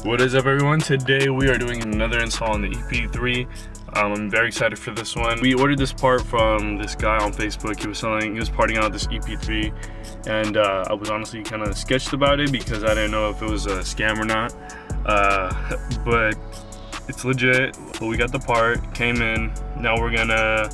What is up, everyone? Today we are doing another install on the EP3. I'm very excited for this one. We ordered this part from this guy on Facebook. He was parting out this EP3, and I was honestly kind of sketched about it because I didn't know if it was a scam or not. But it's legit. But we got the part, came in. Now we're gonna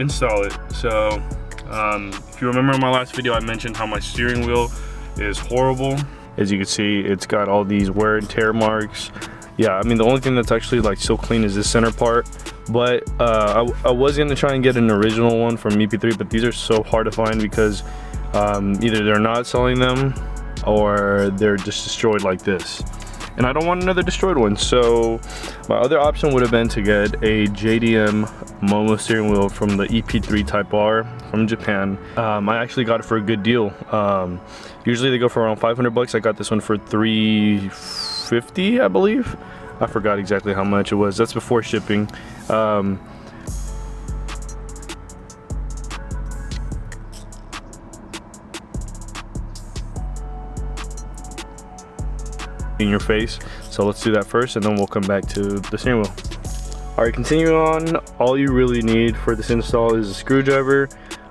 install it. So if you remember in my last video, I mentioned how my steering wheel is horrible. As you can see, it's got all these wear and tear marks. Yeah, I mean, the only thing that's actually like so clean is this center part. But I was gonna try and get an original one from EP3, but these are so hard to find because either they're not selling them or they're just destroyed like this. And I don't want another destroyed one. So my other option would have been to get a JDM Momo steering wheel from the EP3 Type R from Japan. I actually got it for a good deal. Usually they go for around 500 bucks. I got this one for $350, I believe. I forgot exactly how much it was. That's before shipping. In your face, so let's do that first and then we'll come back to the steering wheel. All right, continuing on, all you really need for this install is a screwdriver,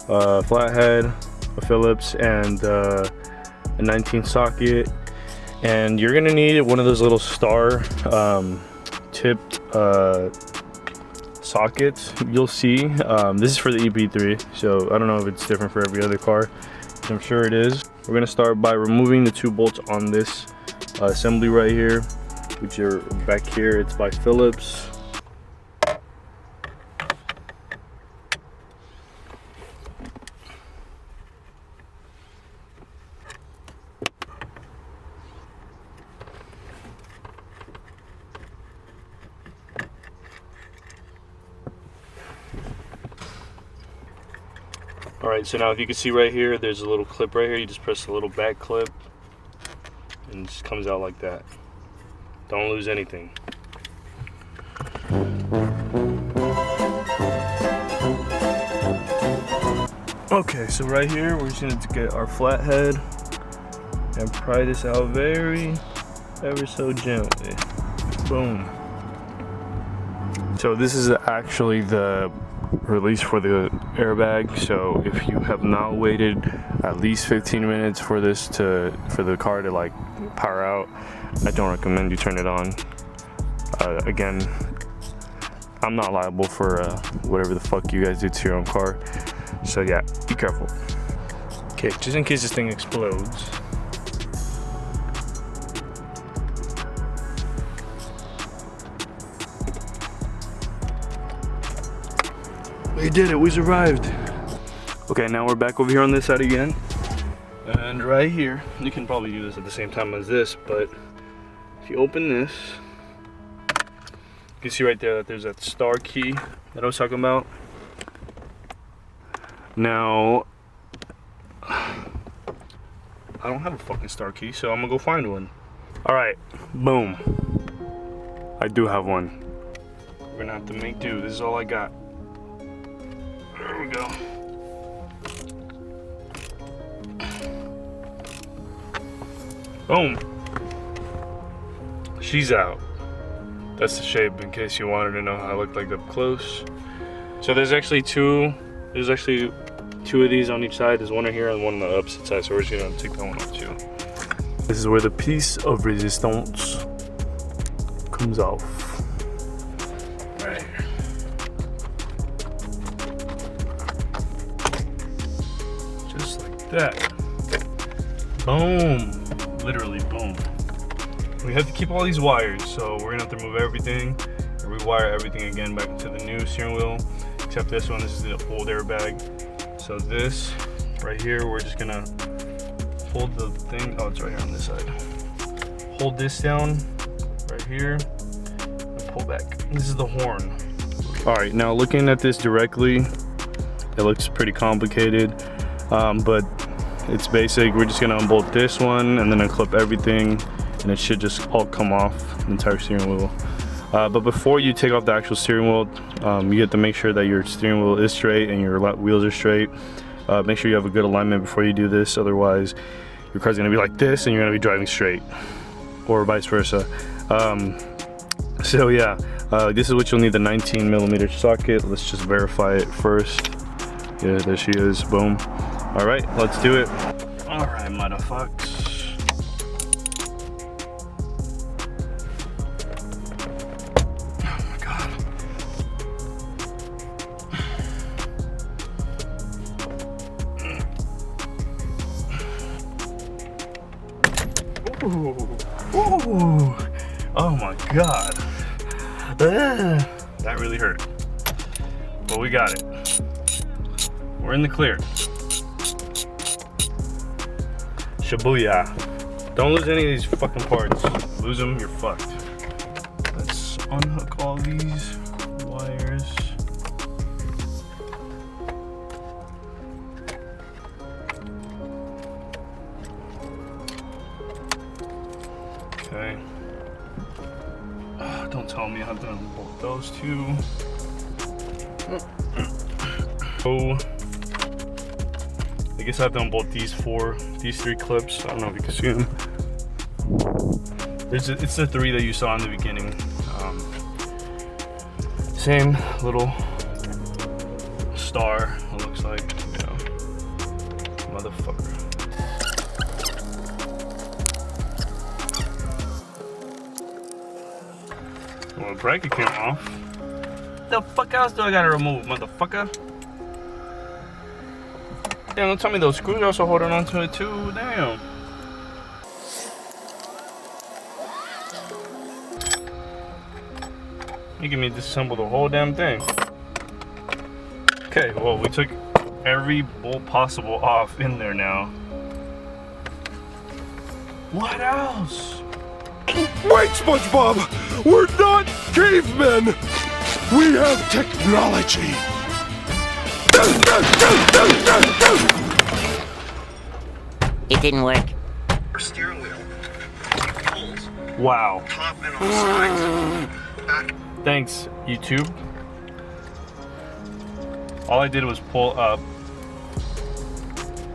a flathead, a Phillips, and a 19 socket. And you're gonna need one of those little star tipped sockets. You'll see this is for the EP3, so I don't know if it's different for every other car. I'm sure it is. We're gonna start by removing the 2 bolts on this assembly right here, which are back here. It's by Phillips. All right, so now if you can see right here, there's a little clip right here. You just press the little back clip and it just comes out like that. Don't lose anything. Okay, so right here we're just going to get our flathead and pry this out ever so gently. Boom. So this is actually the release for the airbag. So if you have not waited at least 15 minutes for the car to like power out, I don't recommend you turn it on. Again, I'm not liable for whatever the fuck you guys do to your own car, so yeah, be careful. Okay, just in case this thing explodes. We did it, we survived. Okay, now we're back over here on this side again. And right here, you can probably do this at the same time as this, but if you open this, you can see right there that there's that star key that I was talking about. Now, I don't have a fucking star key, so I'm gonna go find one. All right, boom. I do have one. We're gonna have to make do. This is all I got. There we go. Boom. She's out. That's the shape, in case you wanted to know how I look like up close. So there's actually two of these on each side. There's one right here and one on the opposite side, so we're just gonna take that one off too. This is where the piece of resistance comes off. Right here. Just like that. Boom. Literally boom. We have to keep all these wires, so we're gonna have to remove everything and rewire everything again back into the new steering wheel, except this one. This is the old airbag. So this right here, we're just gonna hold the thing. Oh, it's right here on this side. Hold this down right here and pull back. This is the horn. All right, now looking at this directly, it looks pretty complicated, but it's basic. We're just gonna unbolt this one and then unclip everything, and it should just all come off the entire steering wheel. But before you take off the actual steering wheel, you have to make sure that your steering wheel is straight and your wheels are straight. Make sure you have a good alignment before you do this, otherwise your car's gonna be like this and you're gonna be driving straight, or vice versa. So yeah, this is what you'll need, the 19mm socket. Let's just verify it first. Yeah, there she is, boom. All right, let's do it. All right, motherfuckers. Ooh. Ooh. Oh my god. That really hurt. But we got it. We're in the clear. Shibuya. Don't lose any of these fucking parts. Lose them, you're fucked. Let's unhook all these wires. Okay. Don't tell me I have to unbolt those two. Oh, I guess I have to unbolt these three clips. I don't know if you can see them. It's the three that you saw in the beginning. Same little star, it looks like, you know, motherfucker. Well, the bracket came off. The fuck else do I gotta remove, motherfucker? Damn, don't tell me those screws are also holding on to it too. Damn. Making me disassemble the whole damn thing. Okay, well, we took every bolt possible off in there now. What else? Wait, SpongeBob! We're not cavemen! We have technology! It didn't work. Steering wheel. Pulls. Wow. Top and all sides. Back. Thanks, YouTube. All I did was pull up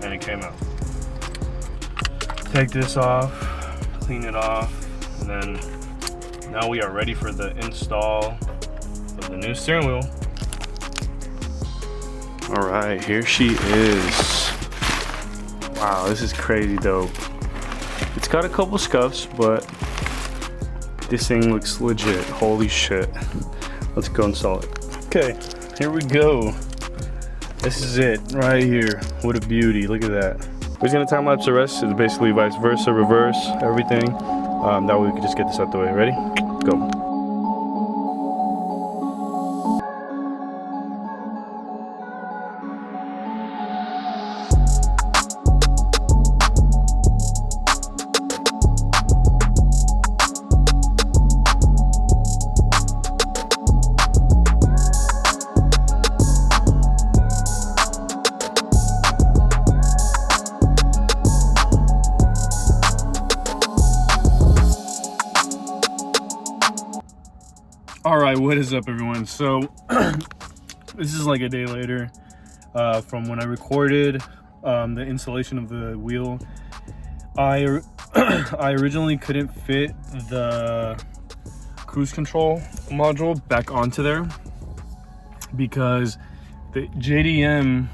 and it came out. Take this off, clean it off, and then now we are ready for the install of the new steering wheel. All right, here she is. Wow, this is crazy dope. It's got a couple scuffs, but this thing looks legit. Holy shit. Let's go install it. Okay, here we go. This is it right here. What a beauty, look at that. We're just gonna time lapse the rest. It's basically vice versa, reverse, everything. That way we can just get this out the way. Ready? Go. Alright, what is up everyone? So this is like a day later from when I recorded the installation of the wheel. I originally couldn't fit the cruise control module back onto there because the JDM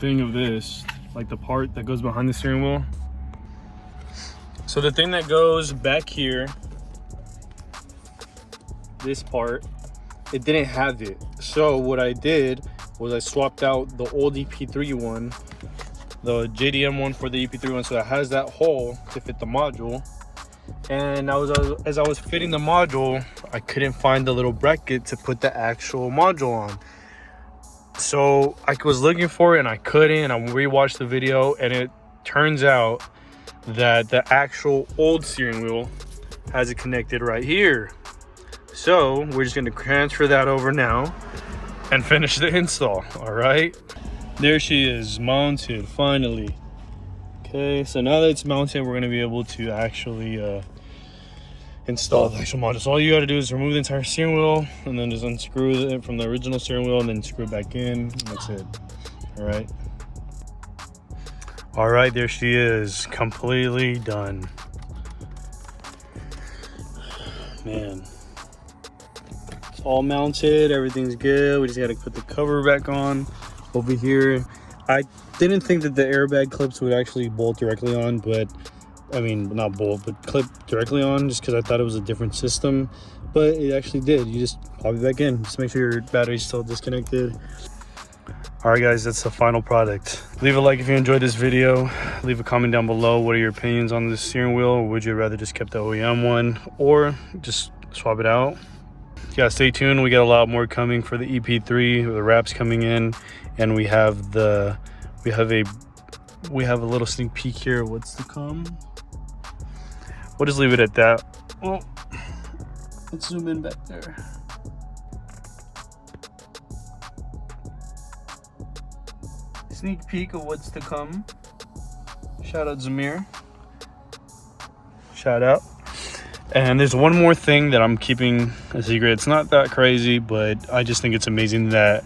thing of this, like the part that goes behind the steering wheel. So the thing that goes back here, this part, it didn't have it. So what I did was I swapped out the old EP3 one, the JDM one for the EP3 one, so it has that hole to fit the module. And as I was fitting the module, I couldn't find the little bracket to put the actual module on. So I was looking for it and I couldn't. I rewatched the video and it turns out that the actual old steering wheel has it connected right here. So we're just going to transfer that over now and finish the install. All right, there she is, mounted finally. Okay, so now that it's mounted, we're going to be able to actually install the actual module. So all you got to do is remove the entire steering wheel and then just unscrew it from the original steering wheel and then screw it back in. That's it. All right, there she is, completely done. man. It's all mounted, everything's good. We just gotta put the cover back on over here. I didn't think that the airbag clips would actually bolt directly on, but I mean, not bolt, but clip directly on, just because I thought it was a different system, but it actually did. You just pop it back in, just make sure your battery's still disconnected. All right, guys, that's the final product. Leave a like if you enjoyed this video. Leave a comment down below. What are your opinions on this steering wheel? Or would you rather just kept the OEM one or just swap it out? Yeah, stay tuned. We got a lot more coming for the EP3. The wraps coming in, and we have a little sneak peek here. What's to come? We'll just leave it at that. Well, let's zoom in back there. Sneak peek of what's to come. Shout out Zamir. Shout out. And there's one more thing that I'm keeping a secret. It's not that crazy, but I just think it's amazing that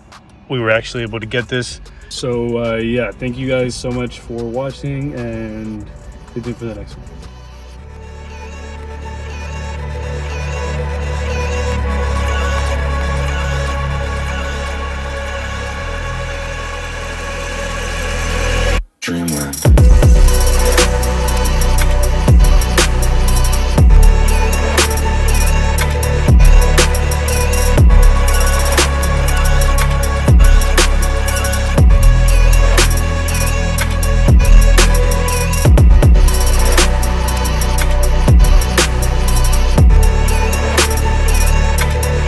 we were actually able to get this. So yeah, thank you guys so much for watching, and stay tuned for the next one. Dreamworks.